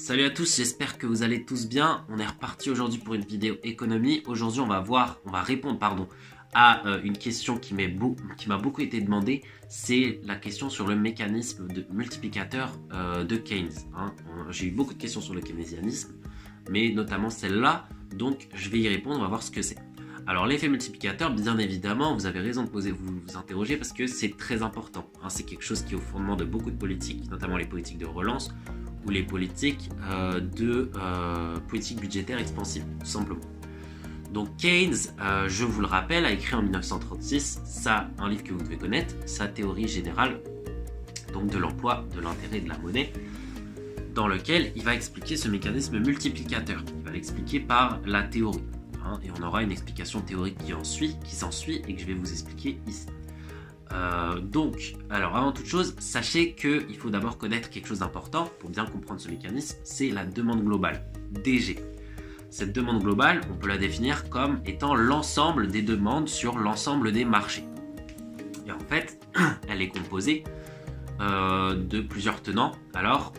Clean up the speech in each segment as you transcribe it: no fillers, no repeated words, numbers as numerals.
Salut à tous, j'espère que vous allez tous bien. On est reparti aujourd'hui pour une vidéo économie. Aujourd'hui, on va répondre à une question qui m'a beaucoup été demandée. C'est la question sur le mécanisme de multiplicateur de Keynes. J'ai eu beaucoup de questions sur le keynésianisme, mais notamment celle-là. Donc, je vais y répondre, on va voir ce que c'est. Alors, l'effet multiplicateur, bien évidemment, vous avez raison de vous interroger parce que c'est très important. C'est quelque chose qui est au fondement de beaucoup de politiques, notamment les politiques de relance ou les politiques politique budgétaire expansive, tout simplement. Donc Keynes, je vous le rappelle, a écrit en 1936 un livre que vous devez connaître, sa théorie générale donc de l'emploi, de l'intérêt et de la monnaie, dans lequel il va expliquer ce mécanisme multiplicateur. Il va l'expliquer par la théorie. Et on aura une explication théorique qui s'ensuit et que je vais vous expliquer ici. Alors avant toute chose, sachez qu'il faut d'abord connaître quelque chose d'important pour bien comprendre ce mécanisme, c'est la demande globale, DG. Cette demande globale, on peut la définir comme étant l'ensemble des demandes sur l'ensemble des marchés. Et en fait, elle est composée de plusieurs tenants. Alors,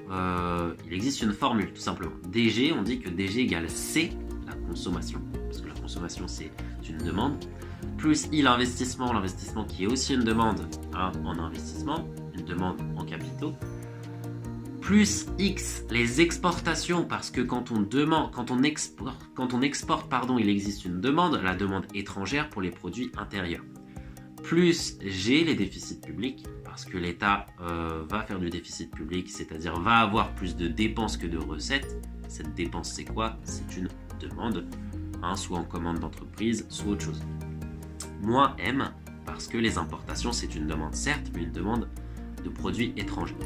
il existe une formule tout simplement. DG, on dit que DG égale C, la consommation, parce que la consommation c'est une demande, plus I l'investissement qui est aussi une demande en investissement, une demande en capitaux, plus X les exportations, parce que quand on exporte, il existe une demande, la demande étrangère pour les produits intérieurs, plus G les déficits publics, parce que l'État va faire du déficit public, c'est-à-dire va avoir plus de dépenses que de recettes. Cette dépense c'est quoi? C'est une demande, soit en commande d'entreprise, soit autre chose. Moins M, parce que les importations, c'est une demande certes, mais une demande de produits étrangers.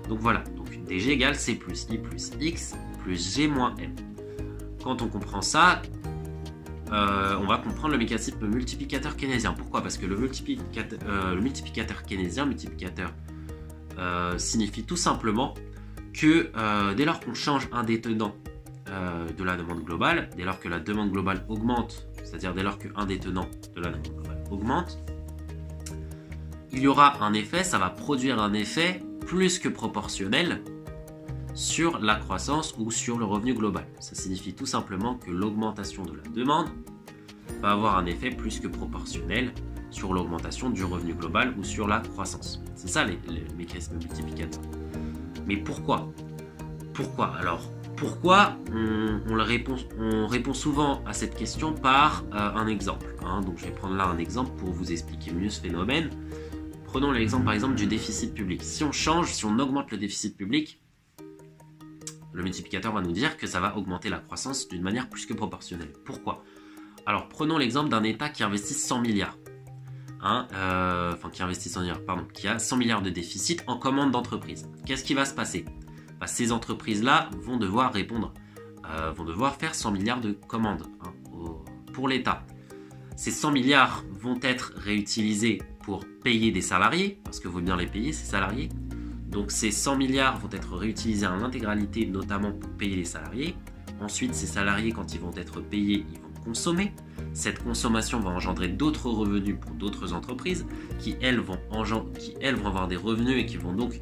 Donc voilà, donc DG égale C plus I plus X plus G moins M. Quand on comprend ça, on va comprendre le mécanisme multiplicateur keynésien. Pourquoi? Parce que le multiplicateur keynésien, signifie tout simplement que dès lors qu'on change un des tenants de la demande globale, dès lors que la demande globale augmente, c'est-à-dire dès lors qu'un des tenants de la demande globale augmente, il y aura un effet, ça va produire un effet plus que proportionnel sur la croissance ou sur le revenu global. Ça signifie tout simplement que l'augmentation de la demande va avoir un effet plus que proportionnel sur l'augmentation du revenu global ou sur la croissance. C'est ça les mécanismes multiplicateurs. Mais pourquoi? Alors, pourquoi on répond souvent à cette question par un exemple. Donc je vais prendre là un exemple pour vous expliquer mieux ce phénomène. Prenons l'exemple par exemple du déficit public. Si on augmente le déficit public, le multiplicateur va nous dire que ça va augmenter la croissance d'une manière plus que proportionnelle. Pourquoi? Alors prenons l'exemple d'un État qui investit 100 milliards. Qui a 100 milliards de déficit en commande d'entreprise. Qu'est-ce qui va se passer? Ces entreprises-là vont devoir faire 100 milliards de commandes pour l'État. Ces 100 milliards vont être réutilisés pour payer des salariés, parce qu'il faut bien les payer, ces salariés. Donc ces 100 milliards vont être réutilisés en intégralité, notamment pour payer les salariés. Ensuite, ces salariés, quand ils vont être payés, ils vont consommer. Cette consommation va engendrer d'autres revenus pour d'autres entreprises qui, elles, vont avoir des revenus et qui vont donc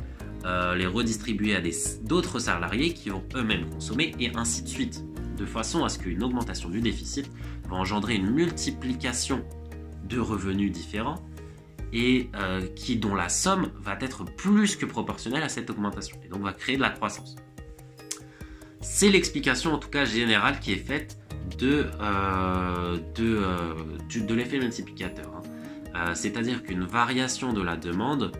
les redistribuer à d'autres salariés qui vont eux-mêmes consommer, et ainsi de suite, de façon à ce qu'une augmentation du déficit va engendrer une multiplication de revenus différents et dont la somme va être plus que proportionnelle à cette augmentation et donc va créer de la croissance. C'est l'explication en tout cas générale qui est faite de l'effet multiplicateur. C'est-à-dire qu'une variation de la demande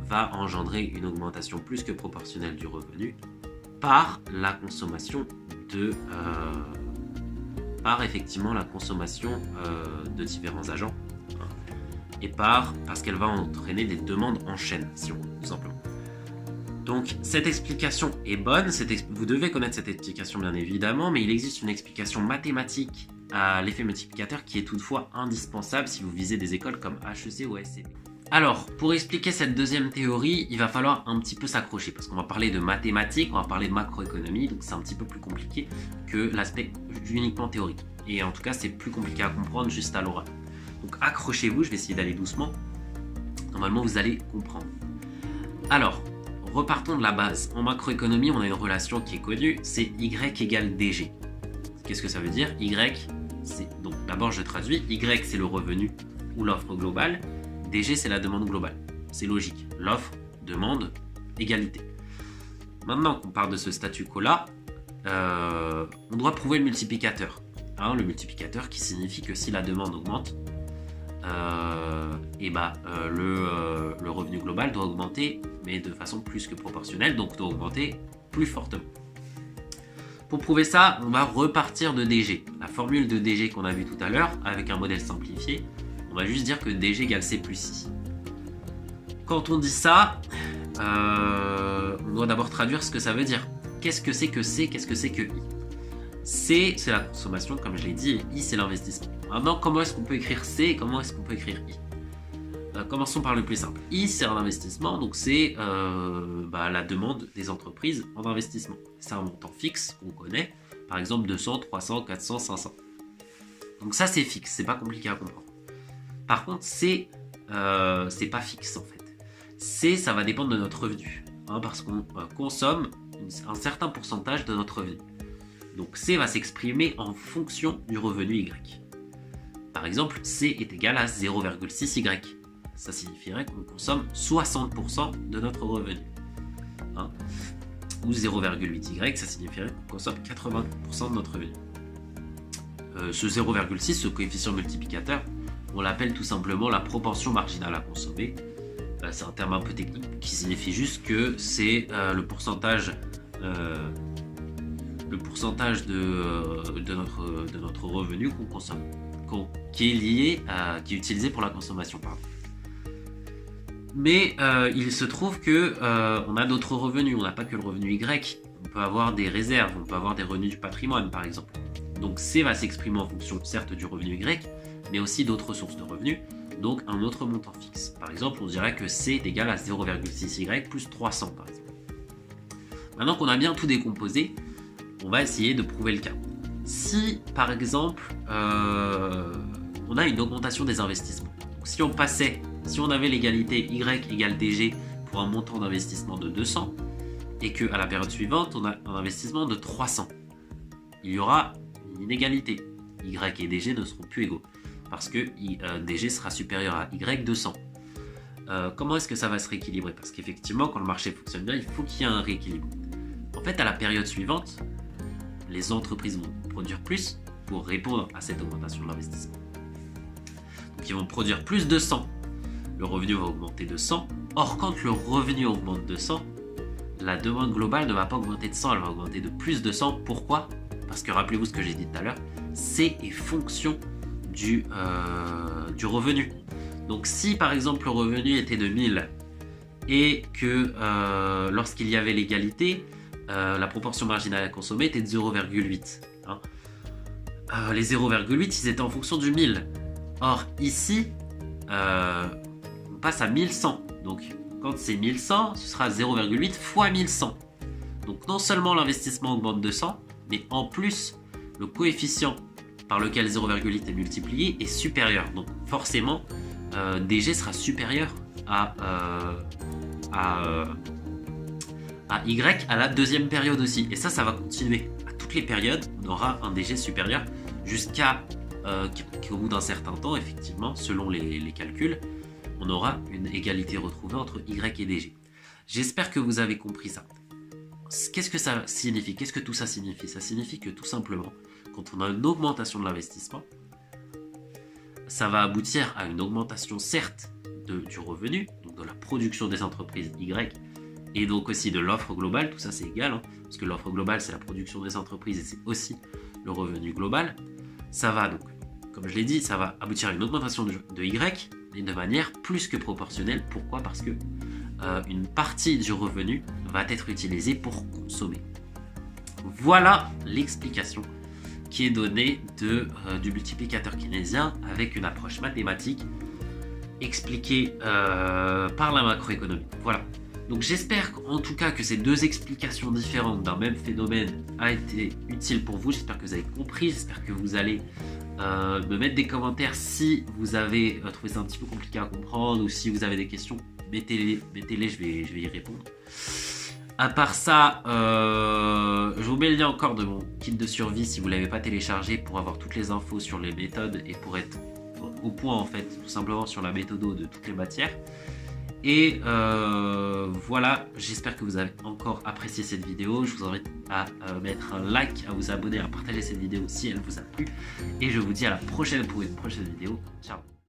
va engendrer une augmentation plus que proportionnelle du revenu par la consommation effectivement la consommation de différents agents et parce qu'elle va entraîner des demandes en chaîne, si on veut, tout simplement. Donc cette explication est bonne, vous devez connaître cette explication bien évidemment, mais il existe une explication mathématique à l'effet multiplicateur qui est toutefois indispensable si vous visez des écoles comme HEC ou SCP. Alors, pour expliquer cette deuxième théorie, il va falloir un petit peu s'accrocher, parce qu'on va parler de mathématiques, on va parler de macroéconomie, donc c'est un petit peu plus compliqué que l'aspect uniquement théorique. Et en tout cas, c'est plus compliqué à comprendre juste à l'oral. Donc accrochez-vous, je vais essayer d'aller doucement. Normalement, vous allez comprendre. Alors, repartons de la base. En macroéconomie, on a une relation qui est connue, c'est Y égale DG. Qu'est-ce que ça veut dire? Y, c'est... Donc d'abord je traduis, Y c'est le revenu ou l'offre globale, DG c'est la demande globale. C'est logique. L'offre, demande, égalité. Maintenant qu'on parle de ce statu quo-là, on doit prouver le multiplicateur. Hein, le multiplicateur qui signifie que si la demande augmente, le revenu global doit augmenter, mais de façon plus que proportionnelle, donc doit augmenter plus fortement. Pour prouver ça, on va repartir de DG. La formule de DG qu'on a vue tout à l'heure, avec un modèle simplifié, on va juste dire que DG égale C plus I. Quand on dit ça, on doit d'abord traduire ce que ça veut dire. Qu'est-ce que c'est que C? Qu'est-ce que c'est que I? C, c'est la consommation, comme je l'ai dit, et I, c'est l'investissement. Maintenant, comment est-ce qu'on peut écrire C et comment est-ce qu'on peut écrire I? Commençons par le plus simple. I, c'est un investissement, donc c'est la demande des entreprises en investissement. C'est un montant fixe qu'on connaît, par exemple 200, 300, 400, 500. Donc ça, c'est fixe, c'est pas compliqué à comprendre. Par contre, C, c'est pas fixe en fait. C, ça va dépendre de notre revenu, hein, parce qu'on consomme un certain pourcentage de notre revenu. Donc C va s'exprimer en fonction du revenu Y. Par exemple, C est égal à 0,6 Y. Ça signifierait qu'on consomme 60% de notre revenu. Hein. Ou 0,8 Y, ça signifierait qu'on consomme 80% de notre revenu. Ce 0,6, ce coefficient multiplicateur, on l'appelle tout simplement la proportion marginale à consommer. C'est un terme un peu technique qui signifie juste que c'est le pourcentage de notre revenu qu'on consomme, qui est utilisé pour la consommation. Mais il se trouve que on a d'autres revenus, on n'a pas que le revenu Y, on peut avoir des réserves, on peut avoir des revenus du patrimoine par exemple. Donc C va s'exprimer en fonction certes du revenu Y, mais aussi d'autres sources de revenus, donc un autre montant fixe. Par exemple, on dirait que C est égal à 0,6 Y plus 300 par exemple. Maintenant qu'on a bien tout décomposé, on va essayer de prouver le cas. Si par exemple, on a une augmentation des investissements, donc si on avait l'égalité Y égale DG pour un montant d'investissement de 200 et qu'à la période suivante, on a un investissement de 300, il y aura une inégalité. Y et DG ne seront plus égaux parce que DG sera supérieur à Y 200. Comment est-ce que ça va se rééquilibrer? Parce qu'effectivement, quand le marché fonctionne bien, il faut qu'il y ait un rééquilibre. En fait, à la période suivante, les entreprises vont produire plus pour répondre à cette augmentation de l'investissement. Donc, ils vont produire plus de 100. Le revenu va augmenter de 100. Or, quand le revenu augmente de 100, la demande globale ne va pas augmenter de 100, elle va augmenter de plus de 100. Pourquoi? Parce que rappelez-vous ce que j'ai dit tout à l'heure, C est fonction du revenu. Donc si par exemple le revenu était de 1000 et que lorsqu'il y avait l'égalité, la proportion marginale à consommer était de 0,8. Hein. Les 0,8 ils étaient en fonction du 1000. Or ici, on passe à 1100. Donc quand c'est 1100, ce sera 0,8 fois 1100. Donc non seulement l'investissement augmente de 100, mais en plus le coefficient par lequel 0,8 est multiplié est supérieur. Donc forcément, DG sera supérieur à Y à la deuxième période aussi. Et ça va continuer. À toutes les périodes, on aura un DG supérieur jusqu'à qu'au bout d'un certain temps, effectivement, selon les calculs, on aura une égalité retrouvée entre Y et DG. J'espère que vous avez compris ça. Qu'est-ce que ça signifie? Qu'est-ce que tout ça signifie? Ça signifie que tout simplement, quand on a une augmentation de l'investissement, ça va aboutir à une augmentation certes du revenu, donc de la production des entreprises Y, et donc aussi de l'offre globale, tout ça c'est égal, hein, parce que l'offre globale c'est la production des entreprises et c'est aussi le revenu global. Ça va donc, comme je l'ai dit, ça va aboutir à une augmentation de Y, mais de manière plus que proportionnelle. Pourquoi? Parce que une partie du revenu va être utilisée pour consommer. Voilà l'explication qui est donnée du multiplicateur keynésien avec une approche mathématique expliquée par la macroéconomie. Voilà. Donc j'espère en tout cas que ces deux explications différentes d'un même phénomène a été utile pour vous. J'espère que vous avez compris. J'espère que vous allez me mettre des commentaires si vous avez trouvé ça un petit peu compliqué à comprendre ou si vous avez des questions. Mettez-les, je vais y répondre. À part ça, je vous mets le lien encore de mon kit de survie si vous ne l'avez pas téléchargé pour avoir toutes les infos sur les méthodes et pour être au point en fait, tout simplement sur la méthode de toutes les matières. Et voilà, j'espère que vous avez encore apprécié cette vidéo. Je vous invite à mettre un like, à vous abonner, à partager cette vidéo si elle vous a plu. Et je vous dis à la prochaine pour une prochaine vidéo. Ciao!